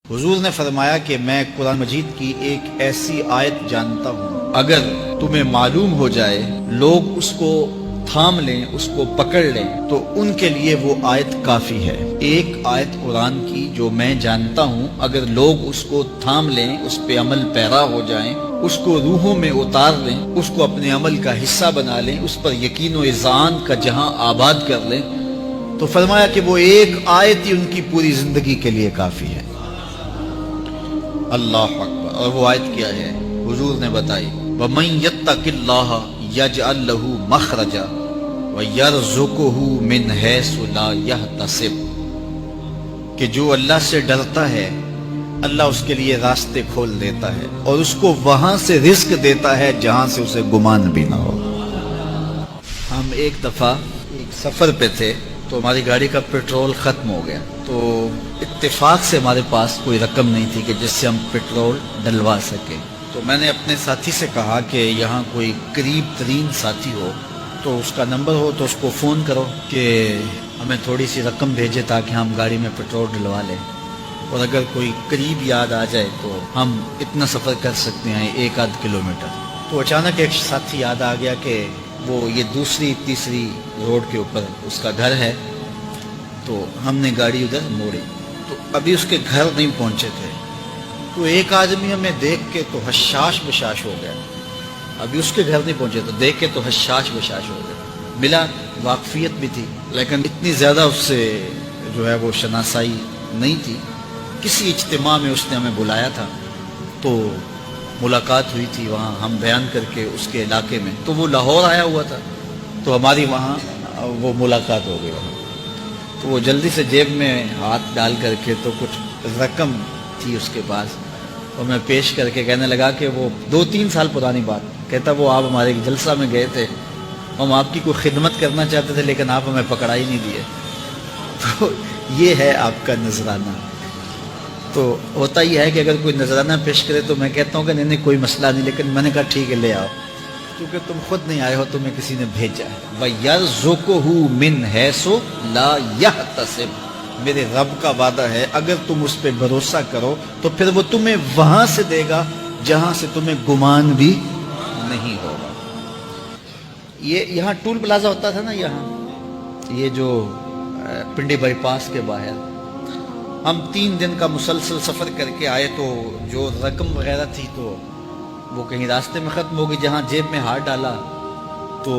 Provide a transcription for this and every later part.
حضور نے فرمایا کہ میں قرآن مجید کی ایک ایسی آیت جانتا ہوں، اگر تمہیں معلوم ہو جائے، لوگ اس کو تھام لیں، اس کو پکڑ لیں، تو ان کے لیے وہ آیت کافی ہے۔ ایک آیت قرآن کی جو میں جانتا ہوں، اگر لوگ اس کو تھام لیں، اس پہ عمل پیرا ہو جائیں، اس کو روحوں میں اتار لیں، اس کو اپنے عمل کا حصہ بنا لیں، اس پر یقین و اذعان کا جہاں آباد کر لیں، تو فرمایا کہ وہ ایک آیت ہی ان کی پوری زندگی کے لیے کافی ہے۔ اللہ اکبر۔ اور وہ آیت کیا ہے؟ حضور نے بتائی، وَمَن يَتَّقِ اللَّهَ يَجْعَل لَّهُ مَخْرَجًا وَيَرْزُقْهُ مِنْ حَيْثُ لَا يَحْتَسِبُ، کہ جو اللہ سے ڈرتا ہے اللہ اس کے لیے راستے کھول دیتا ہے اور اس کو وہاں سے رزق دیتا ہے جہاں سے اسے گمان بھی نہ ہو۔ ہم ایک دفعہ ایک سفر پہ تھے تو ہماری گاڑی کا پیٹرول ختم ہو گیا، تو اتفاق سے ہمارے پاس کوئی رقم نہیں تھی کہ جس سے ہم پیٹرول ڈلوا سکیں۔ تو میں نے اپنے ساتھی سے کہا کہ یہاں کوئی قریب ترین ساتھی ہو تو اس کا نمبر ہو تو اس کو فون کرو کہ ہمیں تھوڑی سی رقم بھیجے تاکہ ہم گاڑی میں پیٹرول ڈلوا لیں، اور اگر کوئی قریب یاد آ جائے تو ہم اتنا سفر کر سکتے ہیں، 1-8 کلومیٹر۔ تو اچانک ایک ساتھی یاد آ گیا کہ وہ یہ دوسری تیسری روڈ کے اوپر اس کا گھر ہے، تو ہم نے گاڑی ادھر موڑی، تو ابھی اس کے گھر نہیں پہنچے تھے، تو ایک آدمی ہمیں دیکھ کے تو حشاش بشاش ہو گیا۔ ابھی اس کے گھر نہیں پہنچے تو دیکھ کے تو حشاش بشاش ہو گیا۔ ملا، واقفیت بھی تھی، لیکن اتنی زیادہ اس سے جو ہے وہ شناسائی نہیں تھی۔ کسی اجتماع میں اس نے ہمیں بلایا تھا تو ملاقات ہوئی تھی وہاں، ہم بیان کر کے اس کے علاقے میں، تو وہ لاہور آیا ہوا تھا تو ہماری وہاں وہ ملاقات ہو گئی وہاں۔ تو وہ جلدی سے جیب میں ہاتھ ڈال کر کے تو کچھ رقم تھی اس کے پاس، اور میں پیش کر کے کہنے لگا کہ وہ 2-3 سال پرانی بات، کہتا وہ آپ ہمارے ایک جلسہ میں گئے تھے، ہم آپ کی کوئی خدمت کرنا چاہتے تھے لیکن آپ ہمیں پکڑا ہی نہیں دیے۔ تو یہ ہے آپ کا نذرانہ۔ تو ہوتا یہ ہے کہ اگر کوئی نذرانہ پیش کرے تو میں کہتا ہوں کہ نہیں کوئی مسئلہ نہیں، لیکن میں نے کہا ٹھیک ہے لے آؤ، کیونکہ تم خود نہیں آئے ہو، تمہیں کسی نے بھیجا ہے۔ وَيَرْزُقُهُ مِنْ حَيْثُ لَا يَحْتَسِبُ، میرے رب کا وعدہ ہے اگر تم اس پہ بھروسہ کرو تو پھر وہ تمہیں وہاں سے دے گا جہاں سے تمہیں گمان بھی نہیں ہوگا۔ یہ یہاں ٹول پلازا ہوتا تھا نا، یہاں یہ جو پنڈی بائی پاس کے باہر، ہم 3 دن کا مسلسل سفر کر کے آئے، تو جو رقم وغیرہ تھی تو وہ کہیں راستے میں ختم ہو گئی۔ جہاں جیب میں ہاتھ ڈالا تو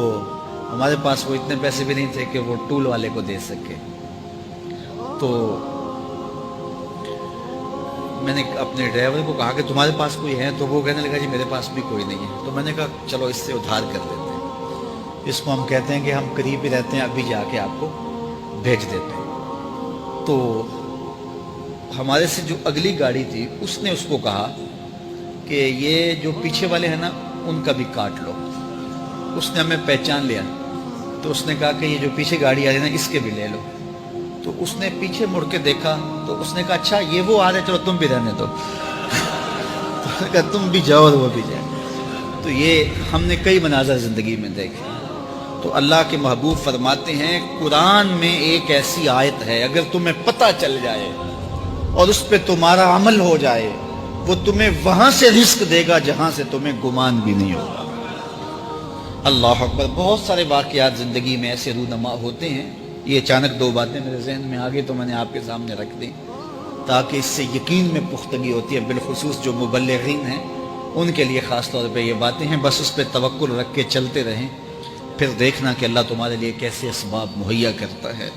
ہمارے پاس وہ اتنے پیسے بھی نہیں تھے کہ وہ ٹول والے کو دے سکے۔ تو میں نے اپنے ڈرائیور کو کہا کہ تمہارے پاس کوئی ہے؟ تو وہ کہنے لگا جی میرے پاس بھی کوئی نہیں ہے۔ تو میں نے کہا چلو اس سے ادھار کر دیتے ہیں، اس کو ہم کہتے ہیں کہ ہم قریب ہی رہتے ہیں، ابھی جا کے آپ کو بھیج دیتے ہیں۔ تو ہمارے سے جو اگلی گاڑی تھی اس نے اس کو کہا کہ یہ جو پیچھے والے ہیں نا ان کا بھی کاٹ لو۔ اس نے ہمیں پہچان لیا تو اس نے کہا کہ یہ جو پیچھے گاڑی آ رہی ہے نا اس کے بھی لے لو۔ تو اس نے پیچھے مڑ کے دیکھا تو اس نے کہا اچھا یہ وہ آ رہے، چلو تم بھی رہنے دو۔ تو نے کہا تم بھی جاؤ اور وہ بھی جائے۔ تو یہ ہم نے کئی مناظر زندگی میں دیکھے۔ تو اللہ کے محبوب فرماتے ہیں قرآن میں ایک ایسی آیت ہے اگر تمہیں پتہ چل جائے اور اس پہ تمہارا عمل ہو جائے، وہ تمہیں وہاں سے رزق دے گا جہاں سے تمہیں گمان بھی نہیں ہوگا۔ اللہ اکبر۔ بہت سارے واقعات زندگی میں ایسے رونما ہوتے ہیں۔ یہ اچانک 2 باتیں میرے ذہن میں آ گئی تو میں نے آپ کے سامنے رکھ دی تاکہ اس سے یقین میں پختگی ہوتی ہے، بالخصوص جو مبلغین ہیں ان کے لیے خاص طور پہ یہ باتیں ہیں۔ بس اس پہ توکل رکھ کے چلتے رہیں، پھر دیکھنا کہ اللہ تمہارے لیے کیسے اسباب مہیا کرتا ہے۔